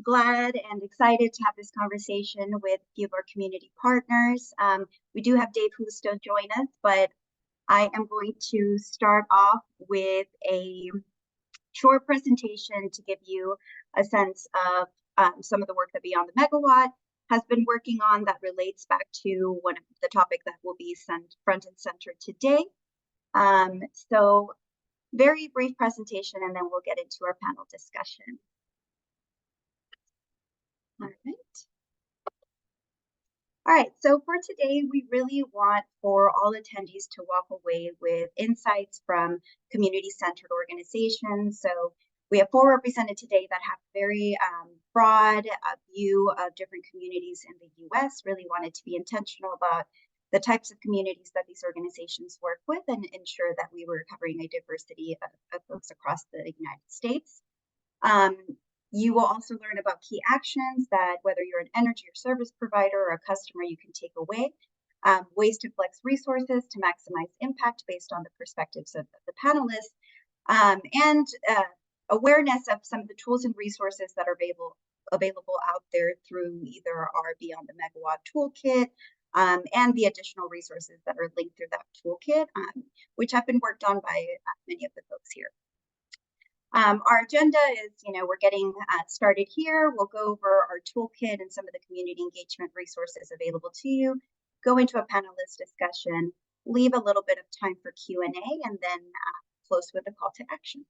glad and excited to have this conversation with a few of our community partners. We do have Dave Husto join us, but I am going to start off with a short presentation to give you a sense of some of the work that Beyond the Megawatt has been working on that relates back to one of the topic that will be front and center today. So very brief presentation, and then we'll get into our panel discussion. All right, so for today, we really want for all attendees to walk away with insights from community-centered organizations. So we have 4 represented today that have very broad view of different communities in the US, really wanted to be intentional about the types of communities that these organizations work with and ensure that we were covering a diversity of folks across the United States. You will also learn about key actions that whether you're an energy or service provider or a customer, you can take away, ways to flex resources to maximize impact based on the perspectives of the panelists, and awareness of some of the tools and resources that are available out there through either our Beyond the Megawatt toolkit and the additional resources that are linked through that toolkit, which have been worked on by many of the folks here. Our agenda is, we're getting started here. We'll go over our toolkit and some of the community engagement resources available to you, go into a panelist discussion, leave a little bit of time for Q&A, and then close with a call to action.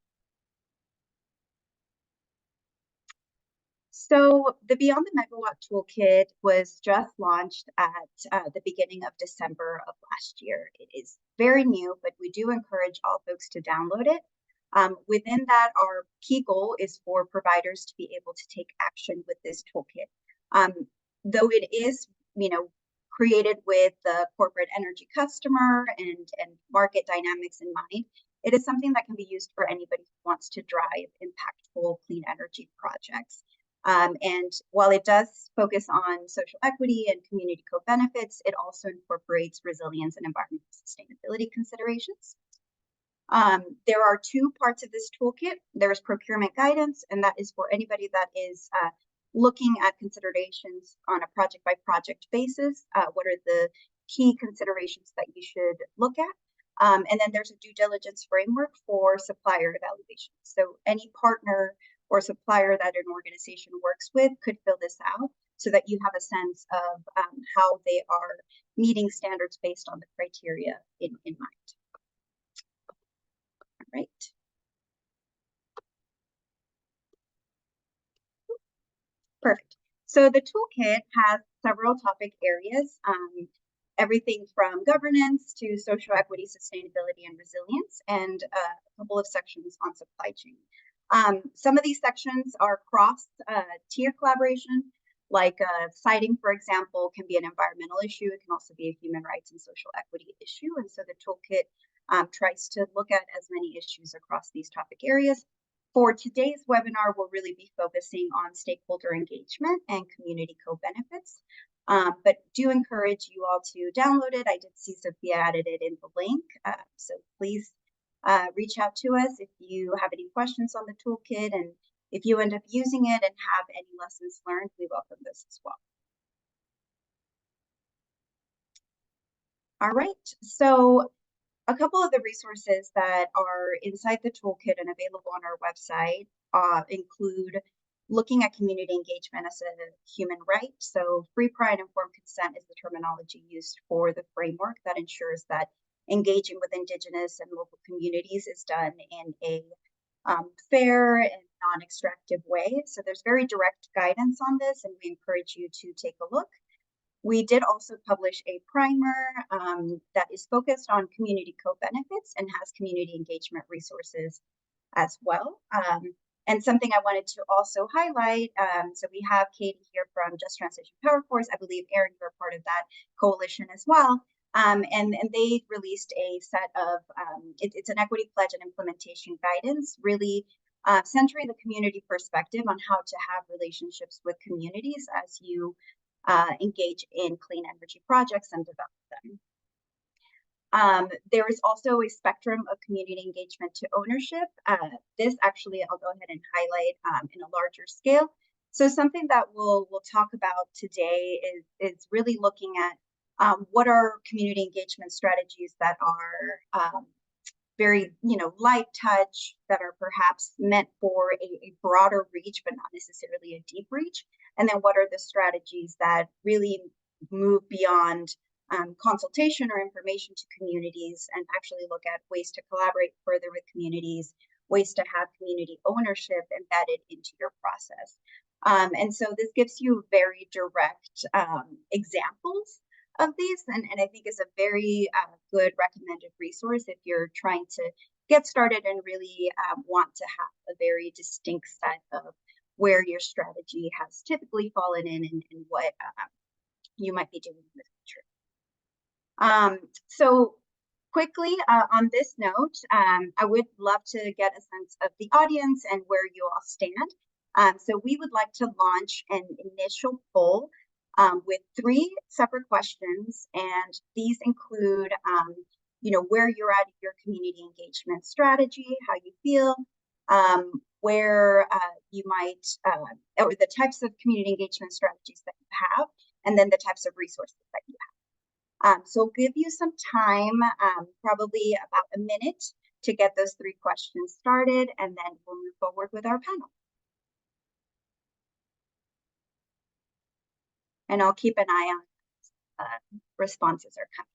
So the Beyond the Megawatt toolkit was just launched at the beginning of December of last year. It is very new, but we do encourage all folks to download it. Within that, our key goal is for providers to be able to take action with this toolkit. Though it is, created with the corporate energy customer and market dynamics in mind, it is something that can be used for anybody who wants to drive impactful clean energy projects. And while it does focus on social equity and community co-benefits, it also incorporates resilience and environmental sustainability considerations. There are 2 parts of this toolkit. There's procurement guidance, and that is for anybody that is looking at considerations on a project-by-project basis. What are the key considerations that you should look at? And then there's a due diligence framework for supplier evaluation. So any partner or supplier that an organization works with could fill this out so that you have a sense of how they are meeting standards based on the criteria in mind. Right. Perfect. So the toolkit has several topic areas, everything from governance to social equity, sustainability, and resilience, and a couple of sections on supply chain. Some of these sections are cross-tier collaboration, like siting, for example, can be an environmental issue. It can also be a human rights and social equity issue. And so the toolkit tries to look at as many issues across these topic areas. For today's webinar, we'll really be focusing on stakeholder engagement and community co-benefits. But do encourage you all to download it. I did see Sophia added it in the link. So please reach out to us if you have any questions on the toolkit. And if you end up using it and have any lessons learned, we welcome this as well. All right, so a couple of the resources that are inside the toolkit and available on our website include looking at community engagement as a human right. So free, prior, and informed consent is the terminology used for the framework that ensures that engaging with Indigenous and local communities is done in a fair and non-extractive way. So there's very direct guidance on this, and we encourage you to take a look. We did also publish a primer that is focused on community co-benefits and has community engagement resources as well. And something I wanted to also highlight, so we have Katie here from Just Transition Power Force. I believe, Aaron, you're part of that coalition as well. And they released a set of, it's an equity pledge and implementation guidance, really centering the community perspective on how to have relationships with communities as you engage in clean energy projects and develop them. There is also a spectrum of community engagement to ownership. This actually, I'll go ahead and highlight in a larger scale. So something that we'll talk about today is really looking at what are community engagement strategies that are very, light touch, that are perhaps meant for a broader reach, but not necessarily a deep reach. And then what are the strategies that really move beyond consultation or information to communities and actually look at ways to collaborate further with communities, ways to have community ownership embedded into your process. And so this gives you very direct examples of these, and I think is a very good recommended resource if you're trying to get started and really want to have a very distinct set of where your strategy has typically fallen in and what you might be doing in the future. So quickly on this note, I would love to get a sense of the audience and where you all stand. So we would like to launch an initial poll with 3 separate questions, and these include, where you're at in your community engagement strategy, how you feel, where you might, or the types of community engagement strategies that you have, and then the types of resources that you have. So I'll give you some time, probably about a minute, to get those 3 questions started, and then we'll move forward with our panel. And I'll keep an eye on responses are coming.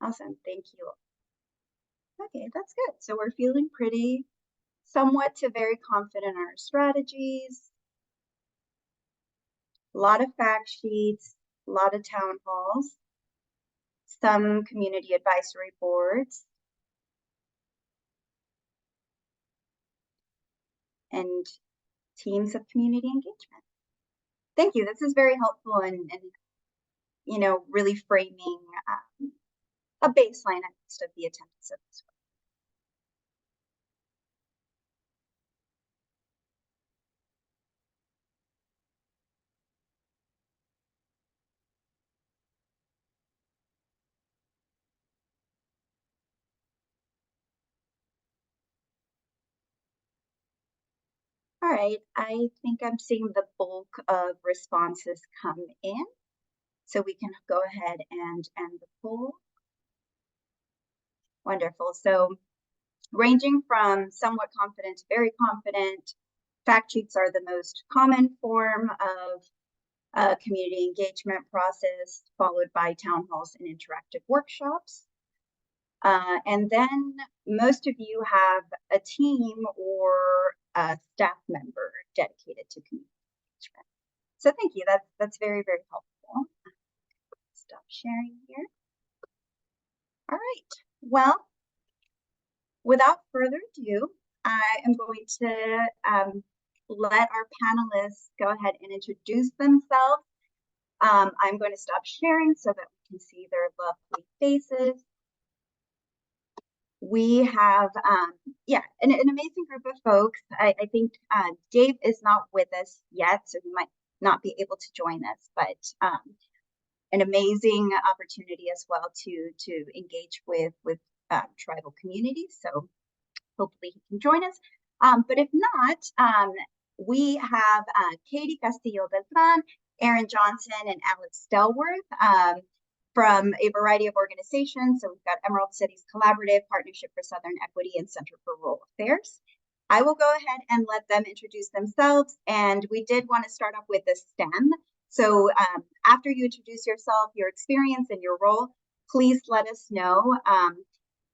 Awesome, thank you. Okay, that's good. So we're feeling pretty somewhat to very confident in our strategies. A lot of fact sheets, a lot of town halls, some community advisory boards, and teams of community engagement. Thank you. This is very helpful and really framing a baseline at least of the attendance of this work. All right, I think I'm seeing the bulk of responses come in, so we can go ahead and end the poll. Wonderful. So ranging from somewhat confident to very confident, fact sheets are the most common form of community engagement process, followed by town halls and interactive workshops. And then most of you have a team or a staff member dedicated to community engagement. So thank you. That's very, very helpful. Stop sharing here. All right. Well, without further ado, I am going to let our panelists go ahead and introduce themselves. I'm going to stop sharing so that we can see their lovely faces. We have, an amazing group of folks. I think Dave is not with us yet, so he might not be able to join us, but an amazing opportunity as well to engage with tribal communities. So hopefully he can join us. But if not, we have Katie Castillo Beltran, Aaron Johnson, and Alex Stelworth from a variety of organizations. So we've got Emerald Cities Collaborative, Partnership for Southern Equity, and Center for Rural Affairs. I will go ahead and let them introduce themselves. And we did want to start off with the STEM. So after you introduce yourself, your experience, and your role, please let us know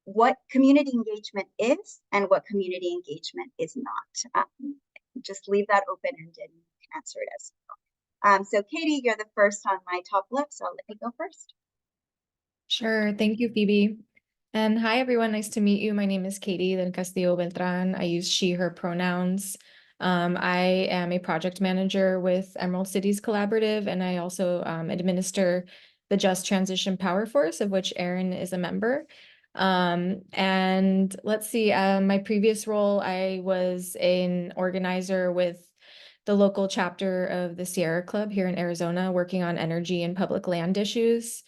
what community engagement is and what community engagement is not. Just leave that open-ended and you can answer it as well. So Katie, you're the first on my top list, so I'll let you go first. Sure. Thank you, Phoebe. And hi, everyone. Nice to meet you. My name is Katie del Castillo Beltran. I use she, her pronouns. I am a project manager with Emerald Cities Collaborative, and I also administer the Just Transition Power Force, of which Aaron is a member. And let's see, my previous role, I was an organizer with the local chapter of the Sierra Club here in Arizona, working on energy and public land issues.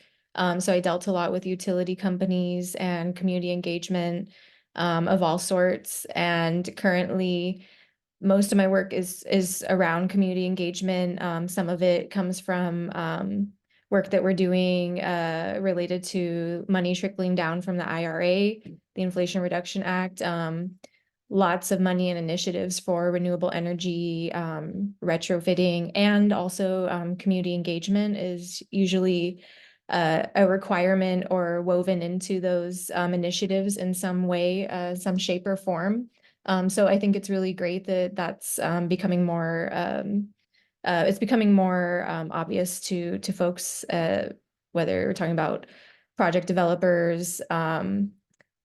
So I dealt a lot with utility companies and community engagement of all sorts. And currently, most of my work is around community engagement. Some of it comes from work that we're doing related to money trickling down from the IRA, the Inflation Reduction Act. Lots of money and initiatives for renewable energy retrofitting, and also community engagement is usually a requirement or woven into those initiatives in some way, some shape or form. So I think it's really great that that's becoming more it's becoming more obvious to folks, whether we're talking about project developers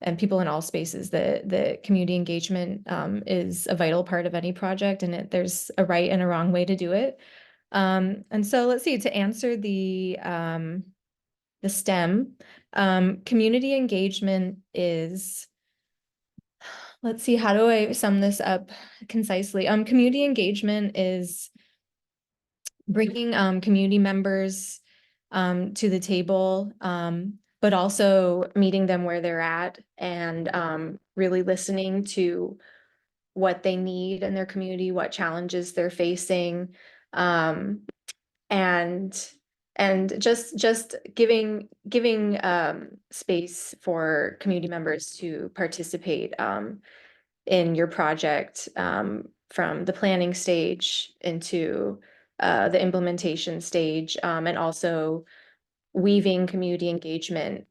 and people in all spaces, that community engagement is a vital part of any project, and there's a right and a wrong way to do it. And so let's see, to answer the STEM, community engagement is, let's see, how do I sum this up concisely? Community engagement is bringing community members to the table, but also meeting them where they're at, and really listening to what they need in their community, what challenges they're facing, um, and just giving space for community members to participate in your project, from the planning stage into the implementation stage, and also weaving community engagement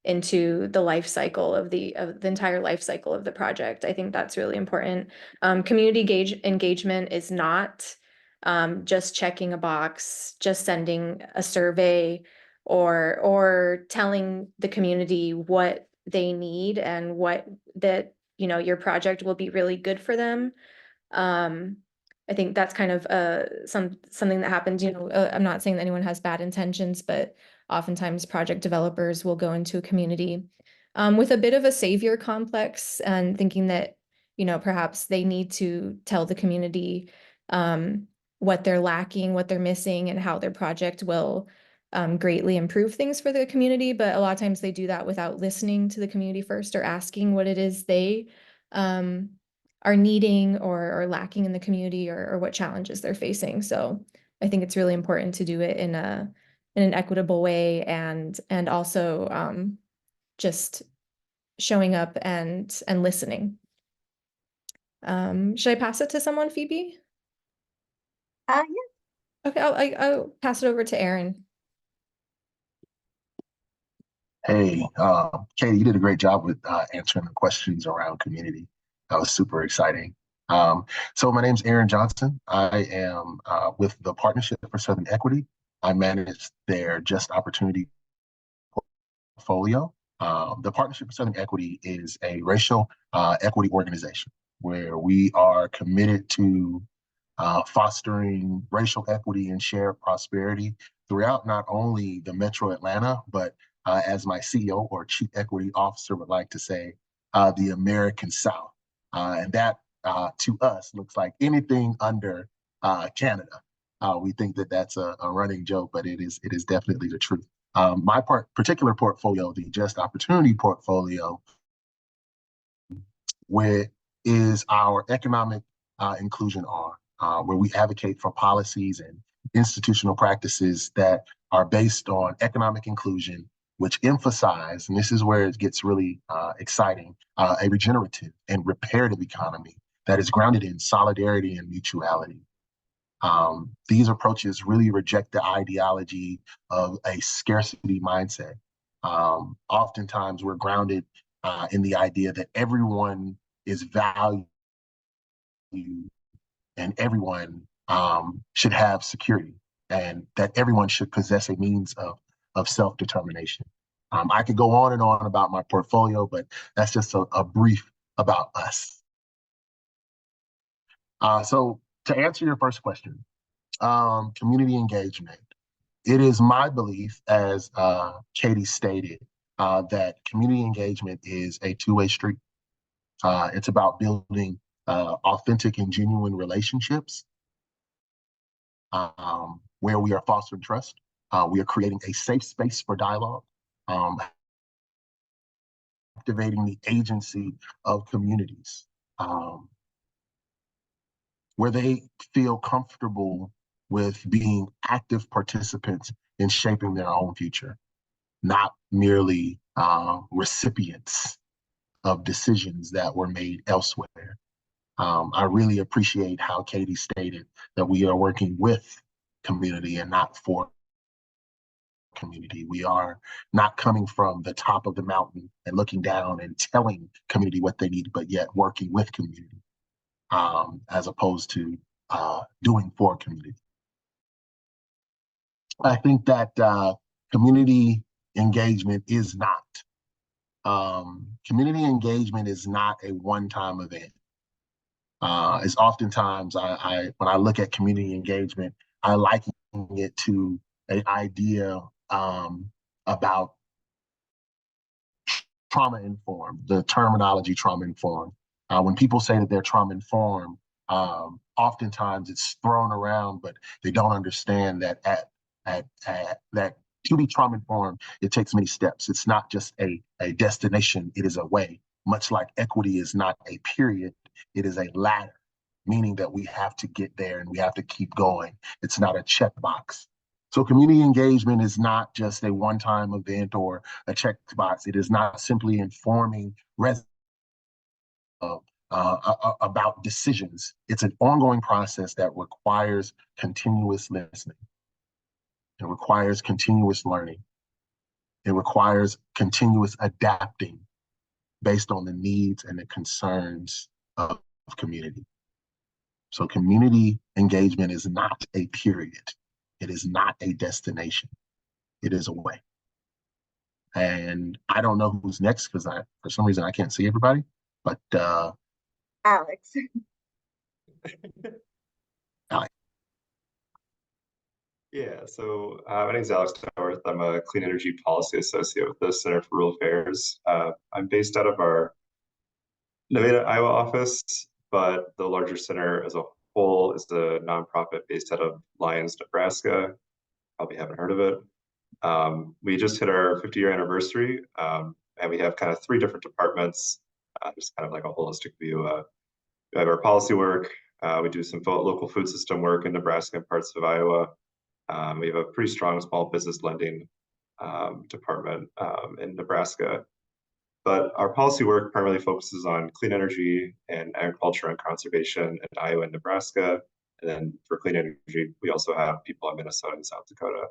into the life cycle of the entire life cycle of the project. I think that's really important. Community engagement is not just checking a box, just sending a survey, or telling the community what they need and what that your project will be really good for them. Um, I think that's kind of something that happens. I'm not saying that anyone has bad intentions, but oftentimes project developers will go into a community with a bit of a savior complex, and thinking that perhaps they need to tell the community what they're lacking, what they're missing, and how their project will greatly improve things for the community. But a lot of times they do that without listening to the community first, or asking what it is they um, are needing or lacking in the community, or what challenges they're facing. So I think it's really important to do it in an equitable way, and also just showing up and listening. Should I pass it to someone, Phoebe? Yeah. Okay, I'll pass it over to Aaron. Hey, Katie, you did a great job with answering the questions around community. That was super exciting. So my name's Aaron Johnson. I am with the Partnership for Southern Equity. I manage their Just Opportunity portfolio. The Partnership for Southern Equity is a racial equity organization where we are committed to fostering racial equity and shared prosperity throughout not only the Metro Atlanta, but as my CEO or Chief Equity Officer would like to say, the American South. And that to us looks like anything under Canada. We think that that's a running joke, but it is definitely the truth. My particular portfolio, the Just Opportunity portfolio, where is our economic inclusion arm, where we advocate for policies and institutional practices that are based on economic inclusion, which emphasize, and this is where it gets really exciting, a regenerative and reparative economy that is grounded in solidarity and mutuality. These approaches really reject the ideology of a scarcity mindset. Oftentimes we're grounded in the idea that everyone is valued and everyone should have security, and that everyone should possess a means of self-determination. I could go on and on about my portfolio, but that's just a brief about us. So to answer your first question, community engagement. It is my belief, as Katie stated, that community engagement is a two-way street. It's about building authentic and genuine relationships where we are fostering trust. We are creating a safe space for dialogue, activating the agency of communities, where they feel comfortable with being active participants in shaping their own future, not merely recipients of decisions that were made elsewhere. I really appreciate how Katie stated that we are working with community and not for community. We are not coming from the top of the mountain and looking down and telling community what they need, but yet working with community, as opposed to doing for community. I think that community engagement is not a one-time event. It's oftentimes when I look at community engagement, I liken it to an idea about trauma-informed, the terminology trauma-informed. When people say that they're trauma-informed, oftentimes it's thrown around, but they don't understand that that to be trauma-informed, it takes many steps. It's not just a destination, it is a way. Much like equity is not a period, it is a ladder, meaning that we have to get there and we have to keep going. It's not a checkbox. So community engagement is not just a one-time event or a checkbox. It is not simply informing residents about decisions. It's an ongoing process that requires continuous listening. It requires continuous learning. It requires continuous adapting based on the needs and the concerns of community. So community engagement is not a period. It is not a destination. It is a way. And I don't know who's next because for some reason I can't see everybody, but Alex. Alex. Yeah, so my name is Alex Towarth. I'm a Clean Energy Policy Associate with the Center for Rural Affairs. I'm based out of our Nevada, Iowa office, but the larger center as a whole is a nonprofit based out of Lyons, Nebraska. Probably haven't heard of it. We just hit our 50-year anniversary, and we have kind of 3 different departments, just kind of like a holistic view. We have our policy work. We do some local food system work in Nebraska and parts of Iowa. We have a pretty strong small business lending department in Nebraska. But our policy work primarily focuses on clean energy and agriculture and conservation in Iowa and Nebraska. And then for clean energy, we also have people in Minnesota and South Dakota.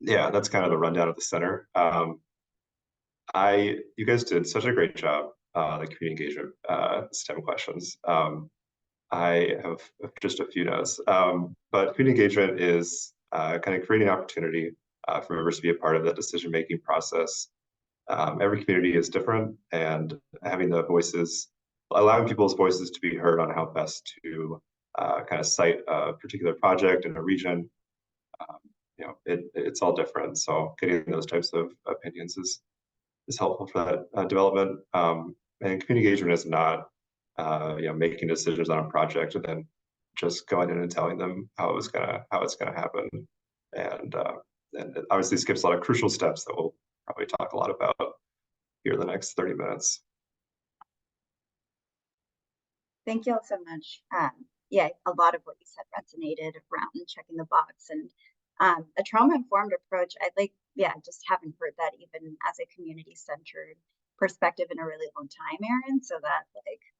Yeah, that's kind of the rundown of the center. You guys did such a great job, the community engagement STEM questions. I have just a few notes, but community engagement is kind of creating opportunity for members to be a part of the decision-making process. Every community is different, and having the voices, allowing people's voices to be heard on how best to kind of cite a particular project in a region. It's all different. So getting those types of opinions is helpful for that development. And community engagement is not making decisions on a project and then just going in and telling them how it's gonna happen. And it obviously skips a lot of crucial steps that we'll probably talk a lot about here in the next 30 minutes. Thank you all so much. Yeah, a lot of what you said resonated around checking the box, and a trauma-informed approach. Just haven't heard that even as a community-centered perspective in a really long time, Erin. So I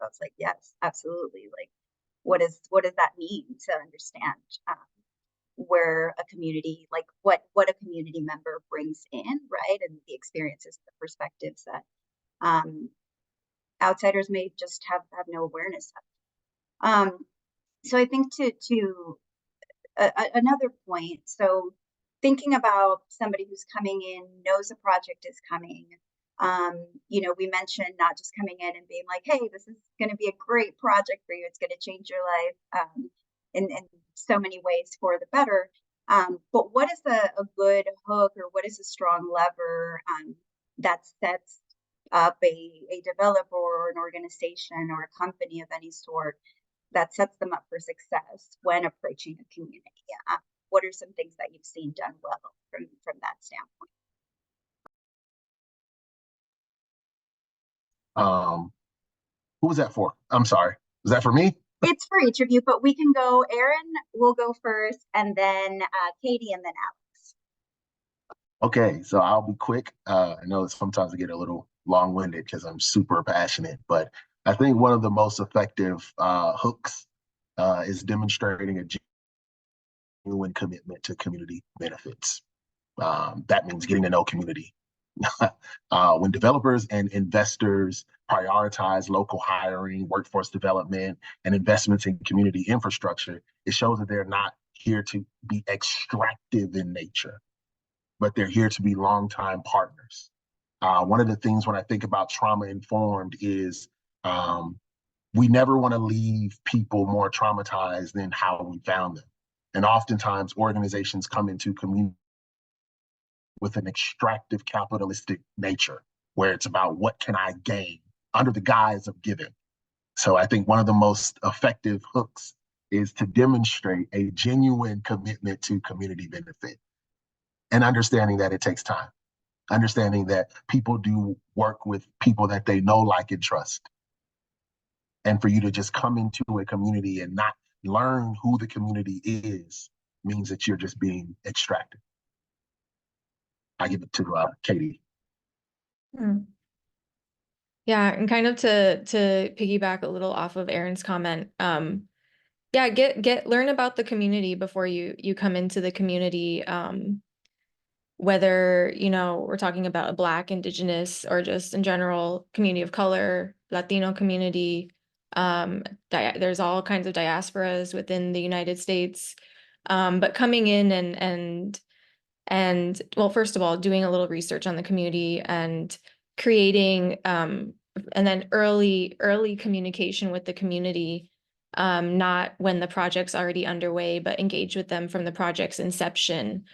was like, yes, absolutely. Like, what does that mean to understand where a community, like what a community member brings in, right? And the experiences, the perspectives that outsiders may just have no awareness of. So I think to another point, so thinking about somebody who's coming in, knows a project is coming. We mentioned not just coming in and being like, hey, this is going to be a great project for you. It's going to change your life in so many ways for the better. But what is a good hook, or what is a strong lever that sets up a developer or an organization or a company of any sort that sets them up for success when approaching a community? What are some things that you've seen done well from that standpoint? Who was that for? I'm sorry. Was that for me? It's for each of you, but we can go. Aaron will go first, and then Katie, and then Alex. Okay, so I'll be quick. I know sometimes I get a little long-winded because I'm super passionate, but I think one of the most effective hooks is demonstrating a genuine commitment to community benefits. That means getting to know community. When developers and investors prioritize local hiring, workforce development, and investments in community infrastructure, it shows that they're not here to be extractive in nature, but they're here to be longtime partners. One of the things when I think about trauma-informed is we never want to leave people more traumatized than how we found them. And oftentimes organizations come into community with an extractive capitalistic nature, where it's about what can I gain under the guise of giving. So I think one of the most effective hooks is to demonstrate a genuine commitment to community benefit and understanding that it takes time, understanding that people do work with people that they know, like, and trust. And for you to just come into a community and not learn who the community is means that you're just being extracted. I give it to Katie. Yeah, and kind of to piggyback a little off of Aaron's comment, yeah, learn about the community before you come into the community. Whether, you know, we're talking about a Black, Indigenous, or just in general community of color, Latino community. There's all kinds of diasporas within the United States. But coming in and well, first of all, doing a little research on the community and creating and then early communication with the community, not when the project's already underway, but engage with them from the project's inception.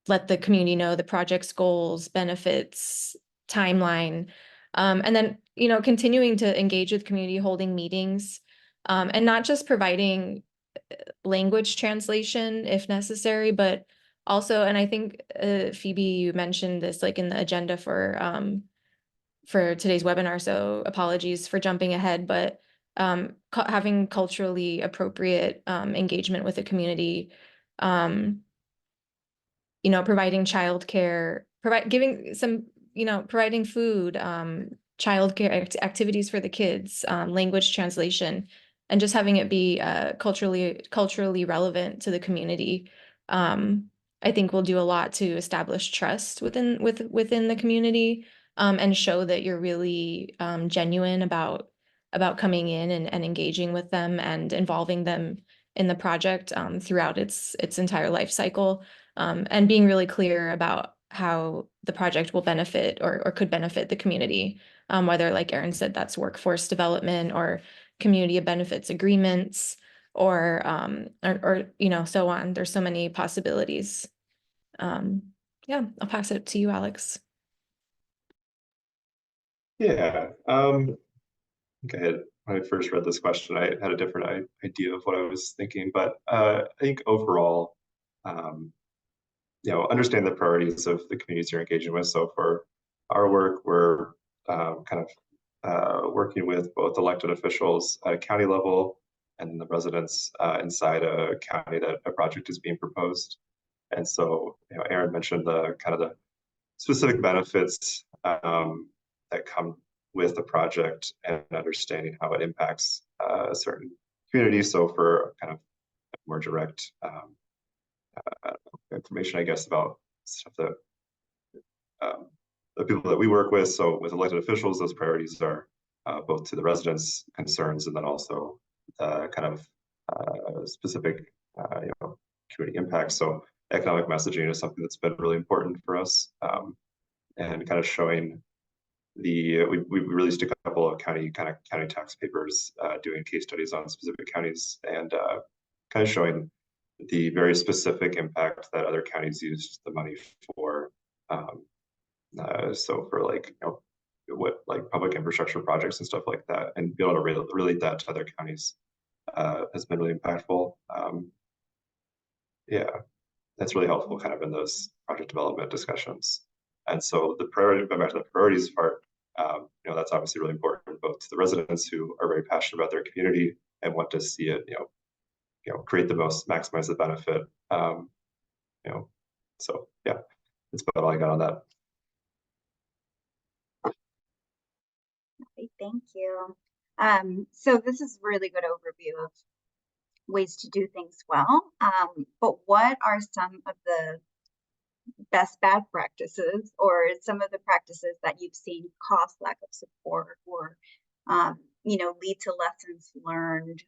Let the community know the project's goals, benefits, timeline, and then, you know, continuing to engage with community, holding meetings, and not just providing language translation if necessary, but also, and I think Phoebe, you mentioned this like in the agenda for today's webinar, so apologies for jumping ahead, but having culturally appropriate engagement with the community, you know, providing childcare, giving some, you know, providing food, childcare activities for the kids, language translation, and just having it be culturally relevant to the community. I think will do a lot to establish trust within the community, and show that you're really genuine about coming in and engaging with them and involving them in the project throughout its entire life cycle. And being really clear about how the project will benefit or could benefit the community, whether, like Aaron said, that's workforce development or community of benefits agreements, or you know, so on. There's so many possibilities. Yeah, I'll pass it to you, Alex. Yeah, I think when I first read this question, I had a different idea of what I was thinking, but I think overall, you know, understand the priorities of the communities you're engaging with. So for our work, we're kind of working with both elected officials at a county level and the residents inside a county that a project is being proposed. And so, you know, Aaron mentioned the kind of the specific benefits that come with the project and understanding how it impacts a certain community. So for kind of more direct information, I guess, about stuff that the people that we work with. So with elected officials, those priorities are both to the residents' concerns and then also kind of specific you know, community impacts. So economic messaging is something that's been really important for us, and kind of showing we released a couple of county tax papers doing case studies on specific counties and kind of showing the very specific impact that other counties used the money for. So for, like, you know, what like public infrastructure projects and stuff like that, and be able to relate that to other counties has been really impactful. Yeah, that's really helpful kind of in those project development discussions. And so the priority, back to the priorities part, that's obviously really important both to the residents who are very passionate about their community and want to see it, create the most, maximize the benefit. So yeah, that's about all I got on that. Okay, thank you. So this is a really good overview of ways to do things well. But what are some of the bad practices or some of the practices that you've seen cause lack of support or, lead to lessons learned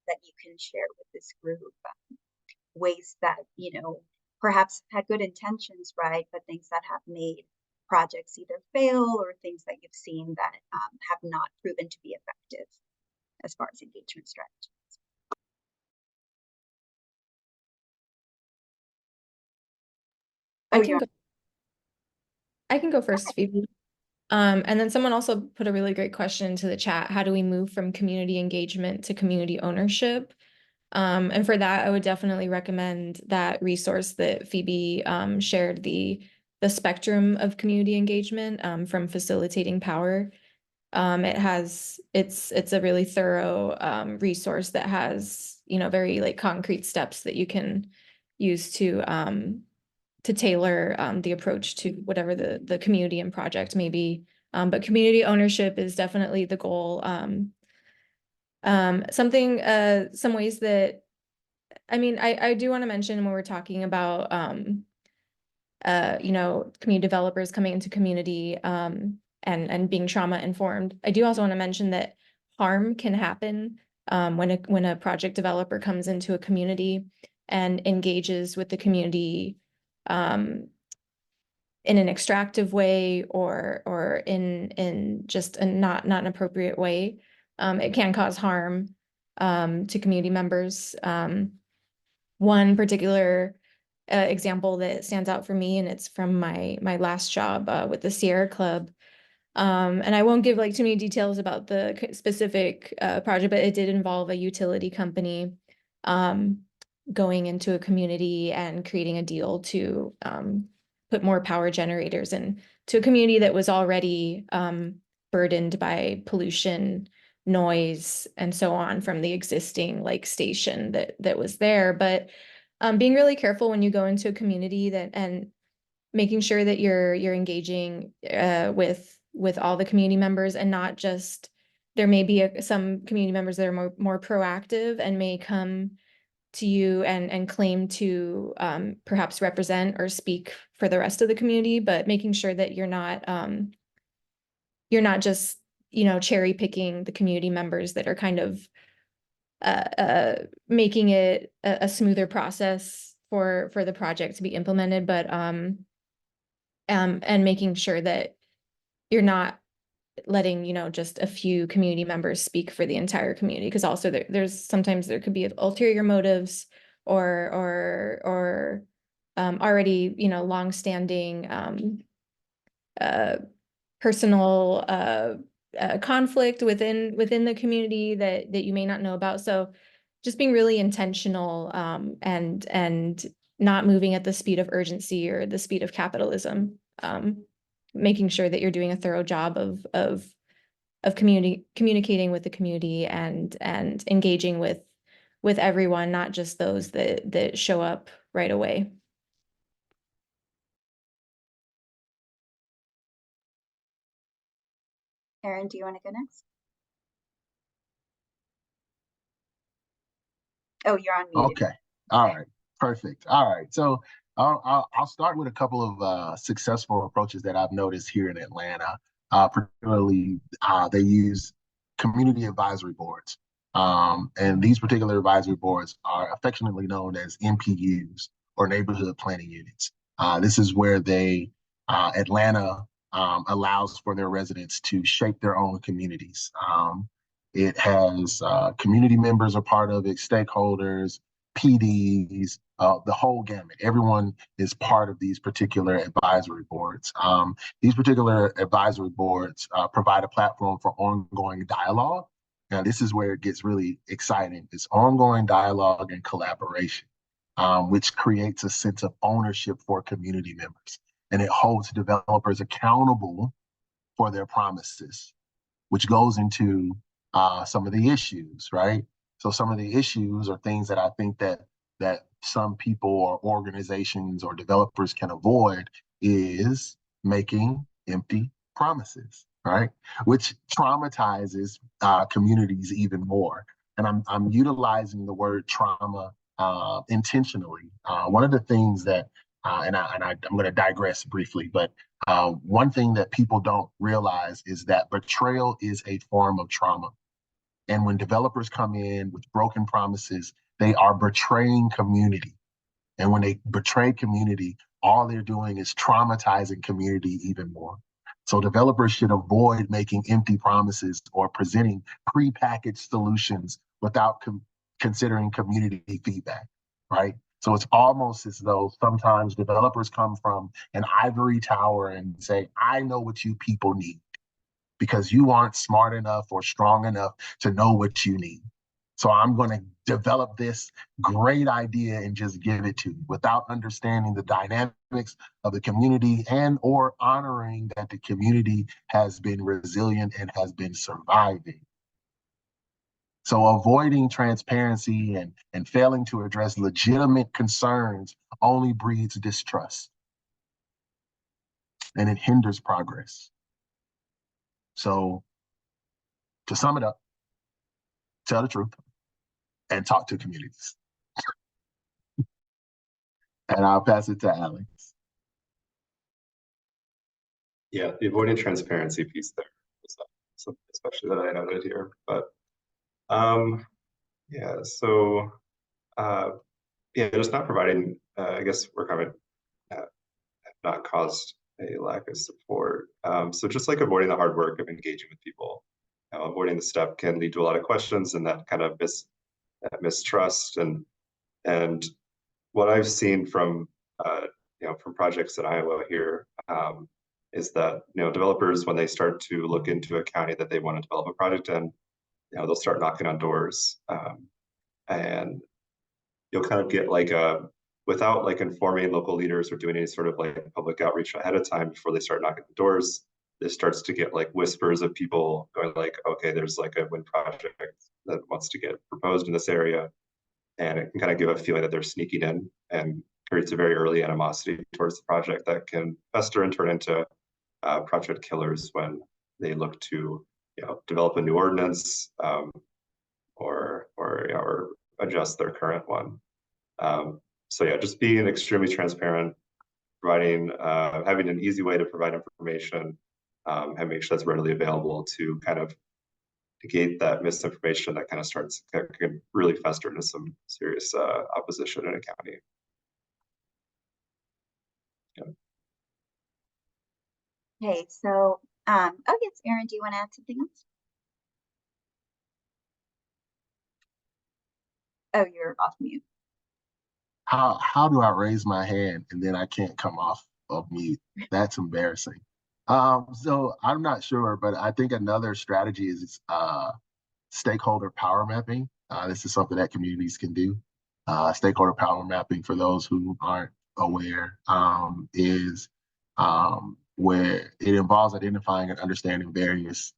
that you can share with this group? Ways that, perhaps had good intentions, right? But things that have made projects either fail or things that you've seen that have not proven to be effective as far as engagement strategies. I can go first, Phoebe. And then someone also put a really great question into the chat. How do we move from community engagement to community ownership? And for that, I would definitely recommend that resource that Phoebe shared, the spectrum of community engagement from Facilitating Power. It's a really thorough resource that has, very like concrete steps that you can use to tailor the approach to whatever the community and project may be. But community ownership is definitely the goal. Some ways that, I do want to mention when we're talking about, community developers coming into community and being trauma informed. I do also want to mention that harm can happen when a project developer comes into a community and engages with the community in an extractive way or in just a not an appropriate way. It can cause harm to community members. One particular example that stands out for me, and it's from my last job with the Sierra Club. And I won't give like too many details about the specific project, but it did involve a utility company going into a community and creating a deal to put more power generators in to a community that was already burdened by pollution, noise, and so on from the existing like station that was there. But being really careful when you go into a community and making sure that you're engaging with all the community members and not just, there may be some community members that are more proactive and may come to you and claim to perhaps represent or speak for the rest of the community, but making sure that you're not just, cherry picking the community members that are kind of making it a smoother process for the project to be implemented, but and making sure that you're not letting, just a few community members speak for the entire community, because also sometimes there could be ulterior motives or already, longstanding personal conflict within the community that you may not know about. So just being really intentional and not moving at the speed of urgency or the speed of capitalism. Making sure that you're doing a thorough job of communicating with the community and engaging with everyone, not just those that show up right away. Erin, do you want to go next? Oh, you're on mute. Okay. All right. Perfect. All right. So I'll start with a couple of successful approaches that I've noticed here in Atlanta. Particularly, they use community advisory boards. And these particular advisory boards are affectionately known as NPUs, or neighborhood planning units. This is where Atlanta allows for their residents to shape their own communities. It has community members are part of it, stakeholders, PDs, the whole gamut. Everyone is part of these particular advisory boards. These particular advisory boards provide a platform for ongoing dialogue. Now, this is where it gets really exciting. It's ongoing dialogue and collaboration, which creates a sense of ownership for community members. And it holds developers accountable for their promises, which goes into some of the issues, right? So some of the issues are things that I think that some people or organizations or developers can avoid is making empty promises, right? Which traumatizes communities even more. And I'm utilizing the word trauma intentionally. One of the things that, I'm going to digress briefly, but one thing that people don't realize is that betrayal is a form of trauma. And when developers come in with broken promises, they are betraying community. And when they betray community, all they're doing is traumatizing community even more. So developers should avoid making empty promises or presenting prepackaged solutions without considering community feedback, right? So it's almost as though sometimes developers come from an ivory tower and say, I know what you people need, because you aren't smart enough or strong enough to know what you need. So I'm going to develop this great idea and just give it to you without understanding the dynamics of the community and or honoring that the community has been resilient and has been surviving. So avoiding transparency and failing to address legitimate concerns only breeds distrust, and it hinders progress. So to sum it up, tell the truth and talk to communities. And I'll pass it to Alex. Yeah, the avoiding transparency piece there, something especially that I noted here. But yeah, so yeah, just not providing. I guess we're kind of have not caused a lack of support. So just like avoiding the hard work of engaging with people, avoiding the step can lead to a lot of questions and that kind of mistrust. And what I've seen from from projects in Iowa here is that developers, when they start to look into a county that they want to develop a project in, they'll start knocking on doors, and you'll kind of get like without like informing local leaders or doing any sort of like public outreach ahead of time before they start knocking the doors, this starts to get like whispers of people going like, okay, there's like a wind project that wants to get proposed in this area. And it can kind of give a feeling that they're sneaking in and creates a very early animosity towards the project that can fester and turn into project killers when they look to develop a new ordinance or adjust their current one. So yeah, just being extremely transparent, providing having an easy way to provide information and make sure that's readily available to kind of negate that misinformation that kind of can really fester into some serious opposition in a county. Yeah. Okay, so oh yes, Aaron, do you want to add something else? Oh, you're off mute. How do I raise my hand and then I can't come off of mute? That's embarrassing. So I'm not sure, but I think another strategy is stakeholder power mapping. This is something that communities can do. Stakeholder power mapping, for those who aren't aware, is where it involves identifying and understanding various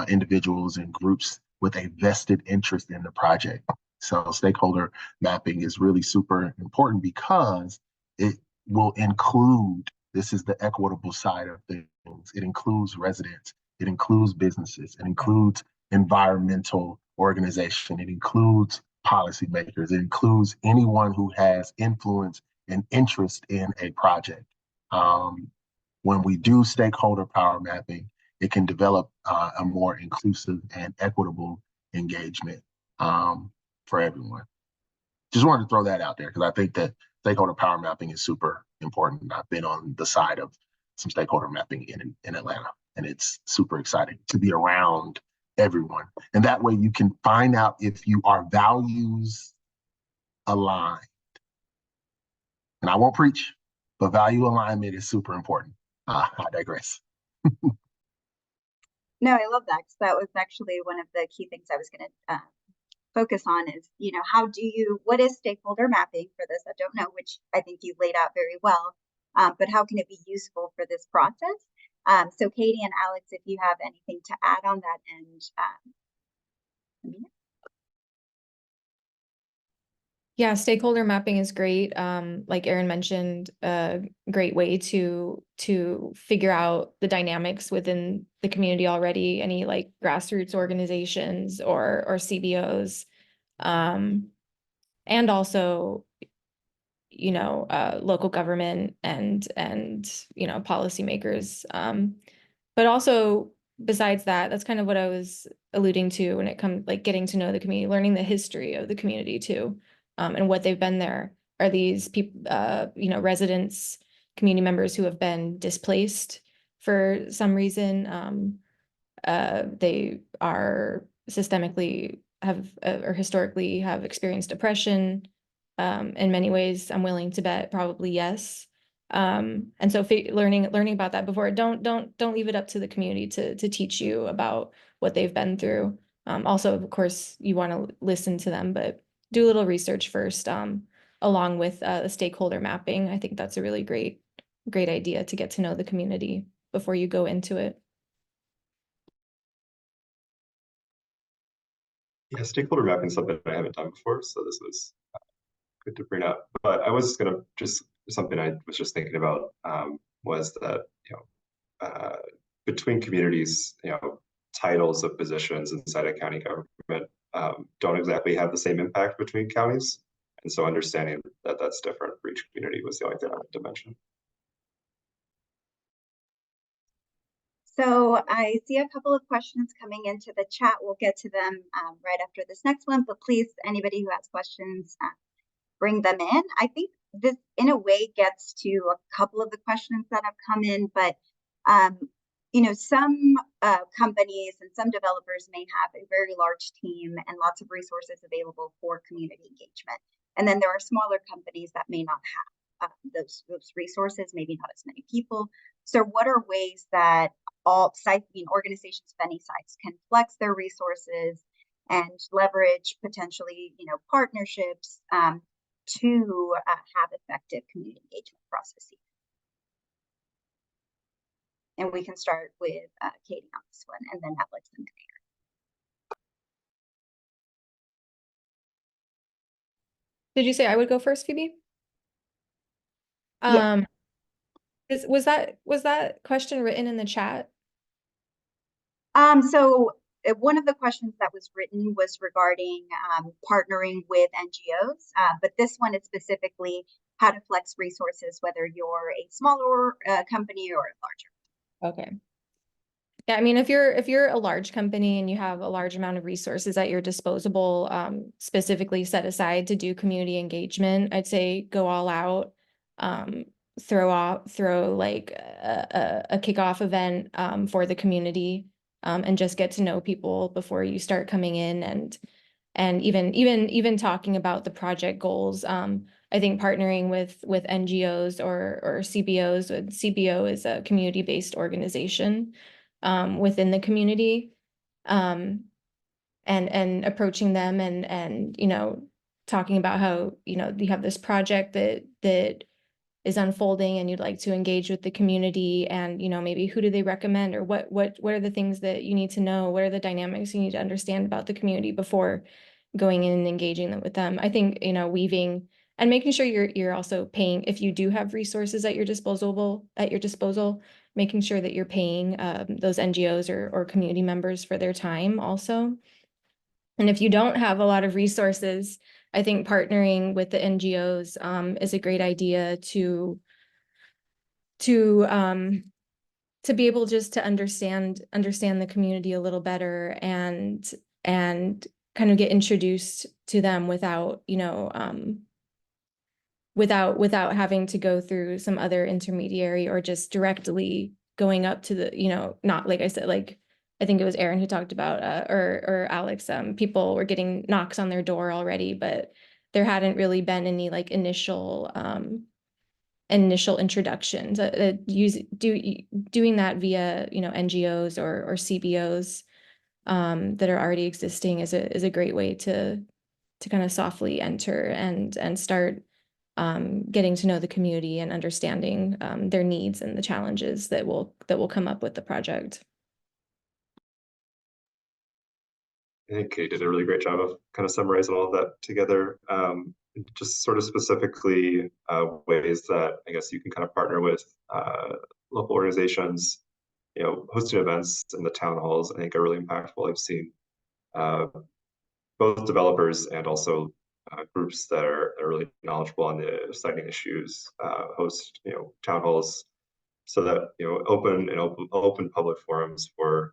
individuals and groups with a vested interest in the project. So stakeholder mapping is really super important because it will include, this is the equitable side of things, it includes residents, it includes businesses, it includes environmental organization, it includes policymakers, it includes anyone who has influence and interest in a project. When we do stakeholder power mapping, it can develop a more inclusive and equitable engagement for everyone. Just wanted to throw that out there because I think that stakeholder power mapping is super important. I've been on the side of some stakeholder mapping in Atlanta, and it's super exciting to be around everyone. And that way you can find out if you are values aligned. And I won't preach, but value alignment is super important. I digress. No, I love that because that was actually one of the key things I was going to focus on is, what is stakeholder mapping for those that don't know, which I think you've laid out very well, but how can it be useful for this process? So Katie and Alex, if you have anything to add on that end, let me know. Yeah, stakeholder mapping is great. Like Erin mentioned, a great way to figure out the dynamics within the community already, any like grassroots organizations or CBOs. And also, local government and policymakers. But also besides that, that's kind of what I was alluding to when it comes like getting to know the community, learning the history of the community too. And what they've been there. Are these people, residents, community members who have been displaced for some reason? They are systemically or historically have experienced oppression. In many ways, I'm willing to bet probably yes. And so learning about that before, don't leave it up to the community to teach you about what they've been through. Also, of course, you want to listen to them, but do a little research first, along with the stakeholder mapping. I think that's a really great idea to get to know the community before you go into it. Yeah, stakeholder mapping is something I haven't done before, so this was good to bring up. But I was gonna something I was just thinking about was that between communities, titles of positions inside a county government don't exactly have the same impact between counties, and so understanding that that's different for each community was the only thing I wanted to mention. So I see a couple of questions coming into the chat. We'll get to them right after this next one, but please, anybody who has questions, bring them in. I think this in a way gets to a couple of the questions that have come in, but some companies and some developers may have a very large team and lots of resources available for community engagement. And then there are smaller companies that may not have those resources, maybe not as many people. So what are ways that all sites, organizations of any size can flex their resources and leverage potentially, partnerships to have effective community engagement processes? And we can start with Katie on this one, and then Alex and then Erin. Did you say I would go first, Phoebe? Yeah. Was that question written in the chat? So one of the questions that was written was regarding partnering with NGOs, but this one is specifically how to flex resources, whether you're a smaller company or a larger. Okay. Yeah, I mean, if you're a large company and you have a large amount of resources at your disposal, specifically set aside to do community engagement, I'd say go all out. Throw like a kickoff event for the community, and just get to know people before you start coming in and even talking about the project goals. I think partnering with NGOs or CBOs. CBO is a community-based organization within the community, and approaching them and talking about how you have this project that is unfolding and you'd like to engage with the community, and maybe who do they recommend, or what are the things that you need to know, what are the dynamics you need to understand about the community before going in and engaging with them. I think weaving and making sure you're also paying, if you do have resources at your disposal, making sure that you're paying those NGOs or community members for their time also. And if you don't have a lot of resources, I think partnering with the NGOs is a great idea to be able just to understand the community a little better and kind of get introduced to them without without having to go through some other intermediary, or just directly going up to the, not like I said, like I think it was Erin who talked about, or Alex, people were getting knocks on their door already, but there hadn't really been any like initial introductions. Doing that via, you know, NGOs or CBOs that are already existing is a great way to kind of softly enter and start getting to know the community and understanding their needs and the challenges that will come up with the project. I think Kate did a really great job of kind of summarizing all of that together. Just sort of specifically ways that I guess you can kind of partner with local organizations, you know, hosting events in the town halls, I think are really impactful. I've seen both developers and also groups that are really knowledgeable on the siting issues host, you know, town halls, so that, you know, open public forums for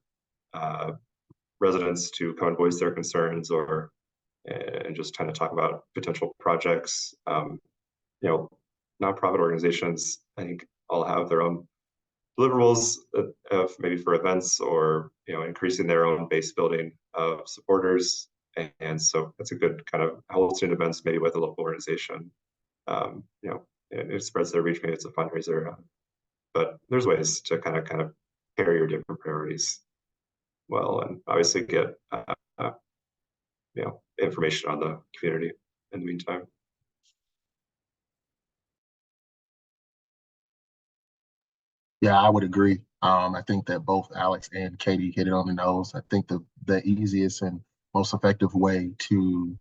residents to come and voice their concerns and just kind of talk about potential projects. You know, nonprofit organizations, I think, all have their own deliverables of maybe for events or, you know, increasing their own base building of supporters. And so it's a good kind of hosting events maybe with a local organization. You know, it spreads their reach. Maybe it's a fundraiser, but there's ways to kind of carry your different priorities well, and obviously get you know, information on the community in the meantime. Yeah, I would agree. I think that both Alex and Katie hit it on the nose. I think the easiest and most effective way to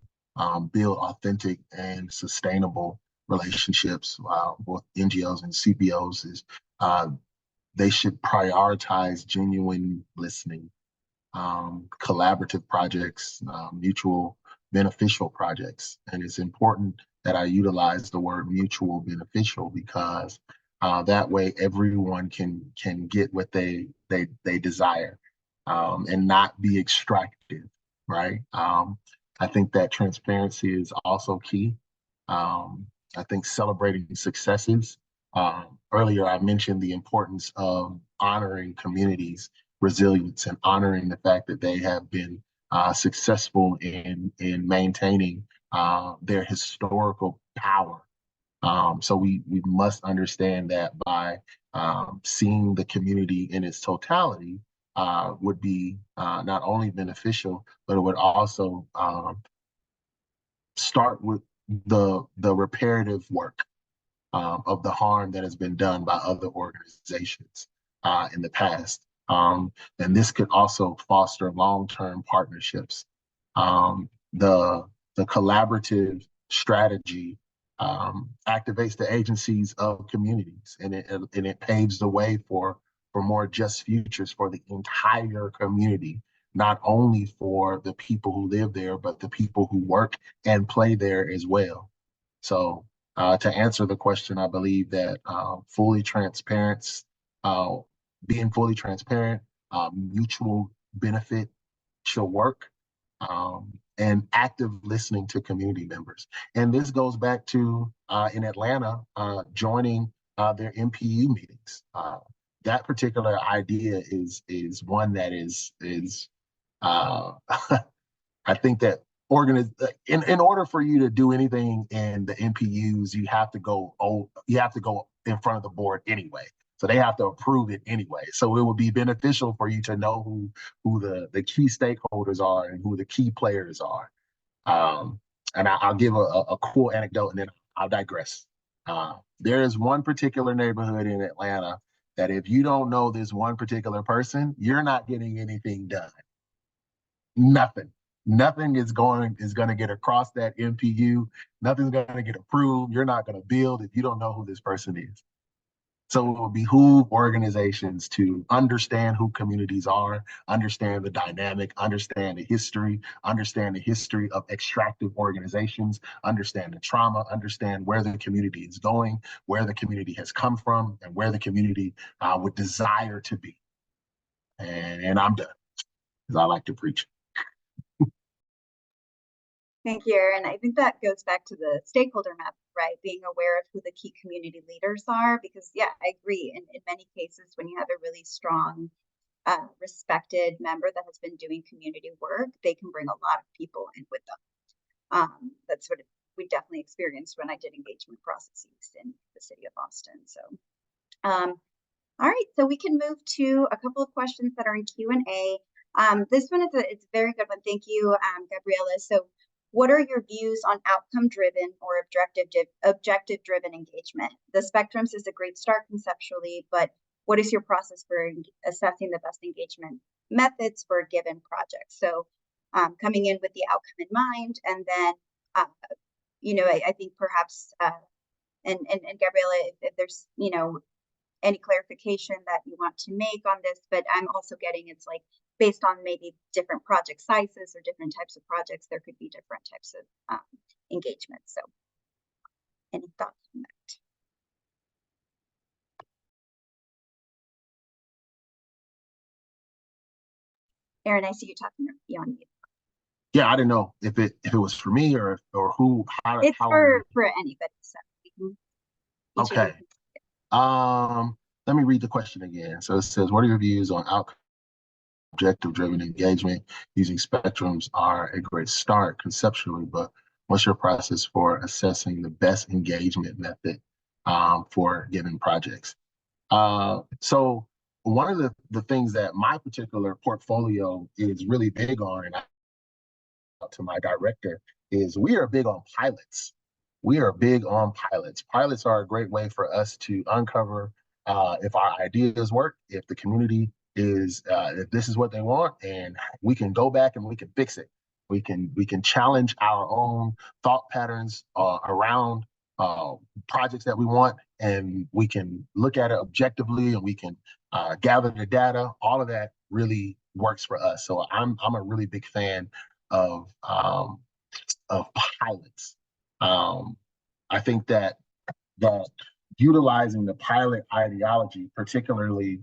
build authentic and sustainable relationships with NGOs and CBOs is they should prioritize genuine listening, collaborative projects, mutual beneficial projects. And it's important that I utilize the word mutual beneficial because that way everyone can get what they desire and not be extractive, right? I think that transparency is also key. I think celebrating successes. Earlier, I mentioned the importance of honoring communities' resilience and honoring the fact that they have been successful in maintaining their historical power. So we must understand that by seeing the community in its totality would be not only beneficial, but it would also start with the reparative work of the harm that has been done by other organizations in the past. And this could also foster long-term partnerships. The collaborative strategy activates the agencies of communities, and it paves the way for more just futures for the entire community, not only for the people who live there, but the people who work and play there as well. So to answer the question, I believe that being fully transparent, mutual benefit shall work, and active listening to community members. And this goes back to in Atlanta, joining their MPU meetings. That particular idea is one that is I think that in order for you to do anything in the MPUs, you have to go in front of the board anyway. So they have to approve it anyway. So it would be beneficial for you to know who the key stakeholders are and who the key players are. And I'll give a cool anecdote and then I'll digress. There is one particular neighborhood in Atlanta that if you don't know this one particular person, you're not getting anything done. Nothing is going to get across that MPU. Nothing's going to get approved. You're not going to build if you don't know who this person is. So it will behoove organizations to understand who communities are, understand the dynamic, understand the history of extractive organizations, understand the trauma, understand where the community is going, where the community has come from, and where the community would desire to be. And I'm done, because I like to preach. Thank you, Aaron. I think that goes back to the stakeholder map, right? Being aware of who the key community leaders are, because yeah, I agree. In many cases, when you have a really strong, respected member that has been doing community work, they can bring a lot of people in with them. That's sort of we definitely experienced when I did engagement processes in the city of Austin. So, all right, so we can move to a couple of questions that are in Q&A. This one is it's a very good one. Thank you, Gabriela. So what are your views on outcome-driven or objective-driven engagement? The spectrums is a great start conceptually, but what is your process for assessing the best engagement methods for a given project? So coming in with the outcome in mind, and then, you know, I think perhaps, and Gabriela, if there's, you know, any clarification that you want to make on this, but I'm also getting it's like based on maybe different project sizes or different types of projects, there could be different types of engagement. So any thoughts on that? Aaron, I see you talking beyond mute. Yeah, I didn't know if it was for me or who. It's for anybody. So okay. Let me read the question again. So it says, what are your views on outcome objective-driven engagement? Using spectrums are a great start conceptually, but what's your process for assessing the best engagement method for given projects? So one of the things that my particular portfolio is really big on, and to my director, is we are big on pilots. We are big on pilots. Pilots are a great way for us to uncover if our ideas work, if the community is, if this is what they want, and we can go back and we can fix it. We can challenge our own thought patterns around projects that we want, and we can look at it objectively, and we can gather the data. All of that really works for us. So I'm a really big fan of pilots. I think that utilizing the pilot ideology, particularly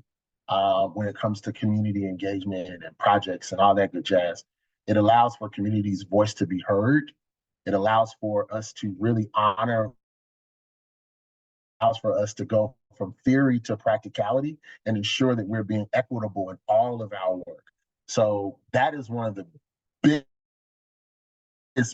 when it comes to community engagement and projects and all that good jazz, it allows for community's voice to be heard. It allows for us to really honor, allows for us to go from theory to practicality and ensure that we're being equitable in all of our work. So that is one of the biggest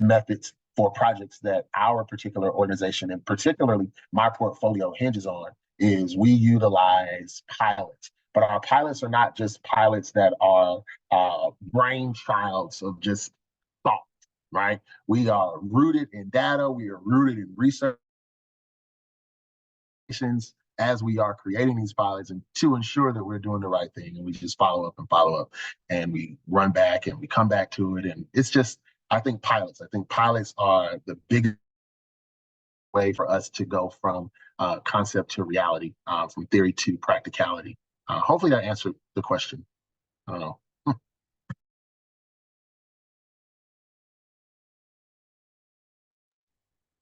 methods for projects that our particular organization, and particularly my portfolio, hinges on, is we utilize pilots. But our pilots are not just pilots that are brainchilds of just thought, right? We are rooted in data. We are rooted in research as we are creating these pilots, and to ensure that we're doing the right thing, and we just follow up, and we run back and we come back to it. And it's just, I think pilots are the biggest way for us to go from concept to reality, from theory to practicality. Hopefully that answered the question. I don't know.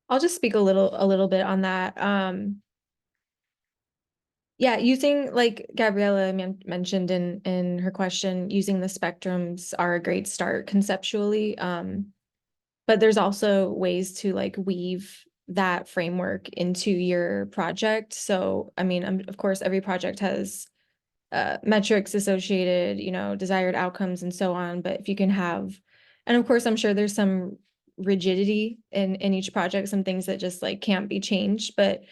I'll just speak a little bit on that. Yeah, using, like Gabriela mentioned in her question, using the spectrums are a great start conceptually. But there's also ways to like weave that framework into your project. So, I mean, of course, every project has metrics associated, you know, desired outcomes and so on. But if you can have, and of course, I'm sure there's some rigidity in each project, some things that just like can't be changed, but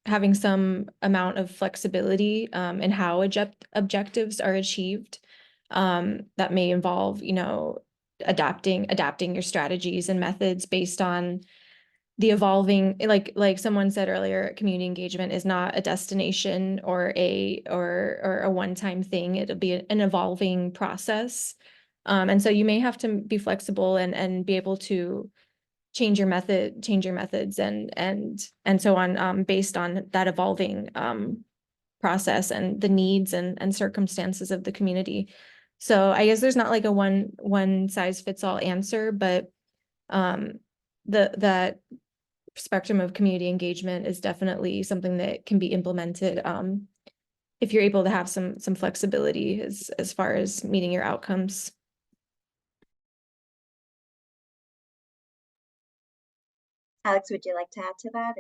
having some amount of flexibility in how objectives are achieved, that may involve, you know, adapting your strategies and methods based on the evolving, like someone said earlier, community engagement is not a destination or a one-time thing. It'll be an evolving process. And so you may have to be flexible and be able to change your methods and so on, based on that evolving process and the needs and circumstances of the community. So I guess there's not like a one size fits all answer, but that spectrum of community engagement is definitely something that can be implemented if you're able to have some flexibility as far as meeting your outcomes. Alex, would you like to add to that?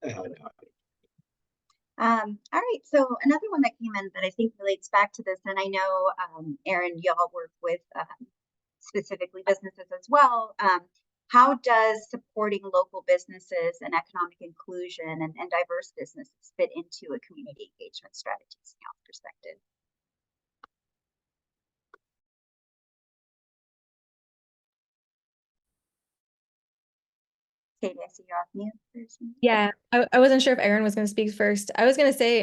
No. All right, so another one that came in that I think relates back to this, and I know, Aaron, y'all work with specifically businesses as well. how does supporting local businesses and economic inclusion and diverse businesses fit into a community engagement strategy from your perspective? Katie, I see you're off mute. Yeah, I wasn't sure if Aaron was going to speak first. I was going to say,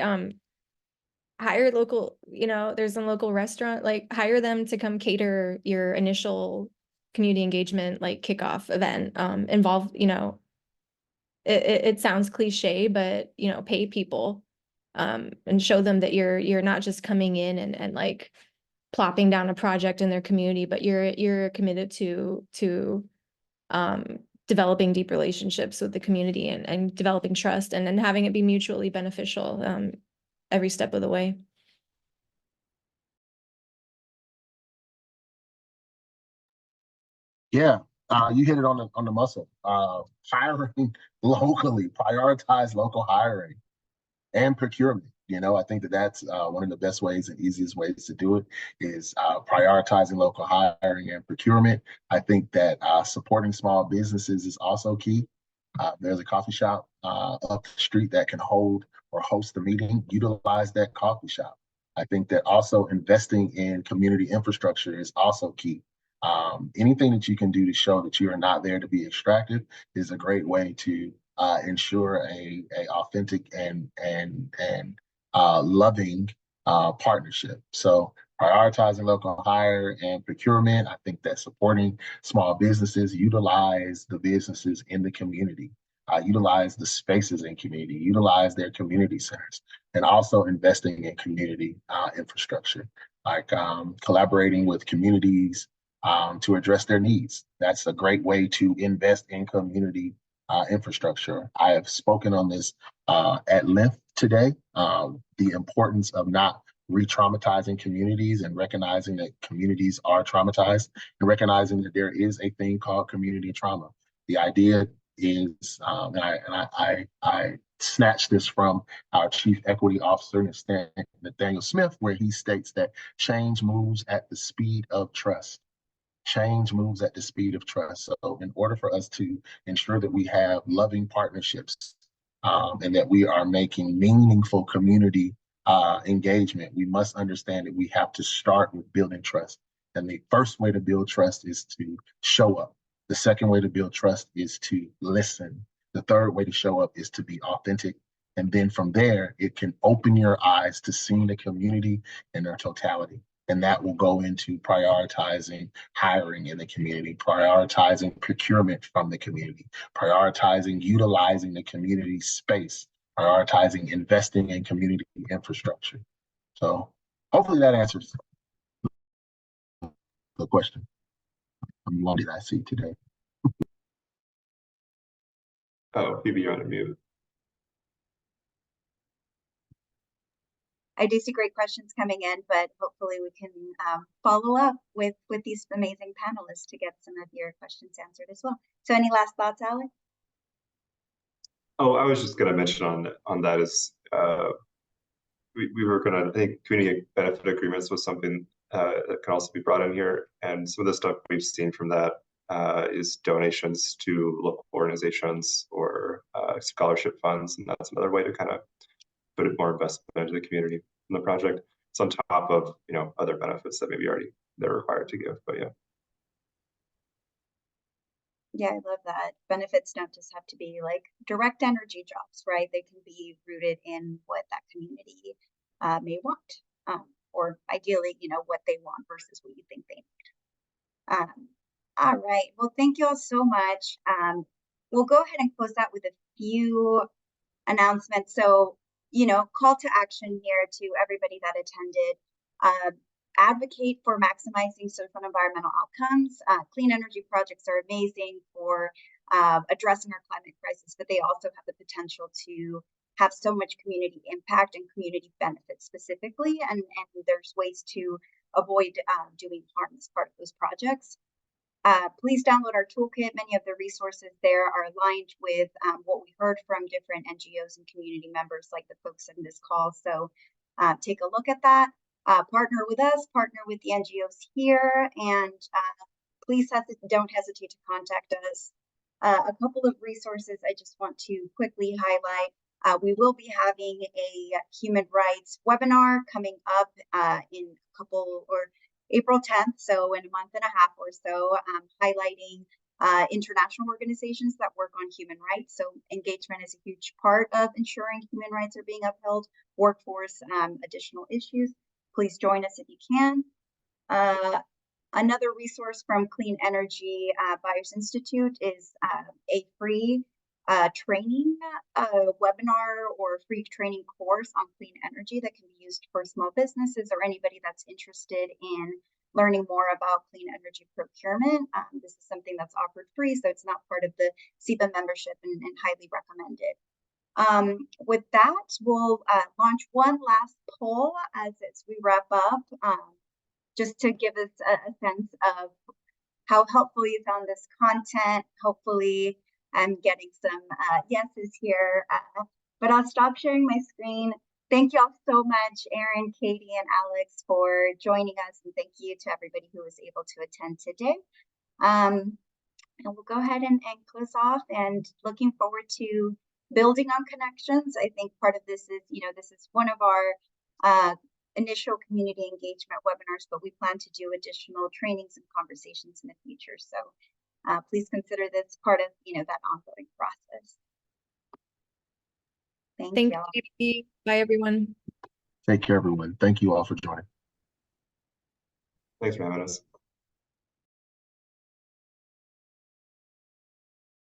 hire local, there's a local restaurant, like hire them to come cater your initial community engagement, like kickoff event, involve, it sounds cliche, but, pay people, and show them that you're not just coming in and like plopping down a project in their community, but you're committed to developing deep relationships with the community and developing trust and having it be mutually beneficial every step of the way. Yeah, you hit it on the muscle. Hiring locally, prioritize local hiring and procurement. I think that's one of the best ways and easiest ways to do it is prioritizing local hiring and procurement. I think that supporting small businesses is also key. There's a coffee shop up the street that can hold or host a meeting. Utilize that coffee shop. I think that also investing in community infrastructure is also key. Anything that you can do to show that you are not there to be extractive is a great way to ensure a authentic and loving partnership. So prioritizing local hire and procurement. I think that supporting small businesses, utilize the businesses in the community, utilize the spaces in community, utilize their community centers, and also investing in community infrastructure, like collaborating with communities to address their needs. That's a great way to invest in community infrastructure. I have spoken on this at length today, the importance of not re-traumatizing communities and recognizing that communities are traumatized and recognizing that there is a thing called community trauma. The idea is, and I snatched this from our Chief Equity Officer, Nathaniel Smith, where he states that change moves at the speed of trust. Change moves at the speed of trust. So in order for us to ensure that we have loving partnerships and that we are making meaningful community engagement, we must understand that we have to start with building trust. And the first way to build trust is to show up. The second way to build trust is to listen. The third way to show up is to be authentic. And then from there, it can open your eyes to seeing the community in their totality. And that will go into prioritizing hiring in the community, prioritizing procurement from the community, prioritizing utilizing the community space, prioritizing investing in community infrastructure. So hopefully that answers the question. How long did I see today? Oh, Phoebe, you're on mute. I do see great questions coming in, but hopefully we can follow up with these amazing panelists to get some of your questions answered as well. So any last thoughts, Alex? Oh, I was just going to mention on that is we were going to, I think community benefit agreements was something that can also be brought in here. And some of the stuff we've seen from that is donations to local organizations or scholarship funds. And that's another way to kind of put more investment into the community in the project. It's on top of, other benefits that maybe already they're required to give, but yeah. Yeah, I love that. Benefits don't just have to be like direct energy jobs, right? They can be rooted in what that community may want, or ideally, what they want versus what you think they need. All right. Well, thank you all so much. We'll go ahead and close out with a few announcements. So, call to action here to everybody that attended. Advocate for maximizing social and environmental outcomes. Clean energy projects are amazing for addressing our climate crisis, but they also have the potential to have so much community impact and community benefits specifically, and there's ways to avoid doing harm as part of those projects. Please download our toolkit. Many of the resources there are aligned with what we heard from different NGOs and community members like the folks in this call. So take a look at that. Partner with us, partner with the NGOs here, and please don't hesitate to contact us. A couple of resources I just want to quickly highlight. We will be having a human rights webinar coming up in a couple, or April 10th, so in a month and a half or so, highlighting international organizations that work on human rights. So engagement is a huge part of ensuring human rights are being upheld, workforce, additional issues. Please join us if you can. Another resource from Clean Energy Buyers Institute is a free training webinar or free training course on clean energy that can be used for small businesses or anybody that's interested in learning more about clean energy procurement. This is something that's offered free, so it's not part of the SEPA membership and highly recommended. With that, we'll launch one last poll as we wrap up, just to give us a sense of how helpful you found this content. Hopefully, I'm getting some yeses here, but I'll stop sharing my screen. Thank you all so much, Aaron, Katie, and Alex, for joining us, and thank you to everybody who was able to attend today. And we'll go ahead and close off, and looking forward to building on connections. I think part of this is, this is one of our initial community engagement webinars, but we plan to do additional trainings and conversations in the future. So please consider this part of, that ongoing process. Thank you. Phoebe. Bye, everyone. Take care, everyone. Thank you all for joining. Thanks for having us.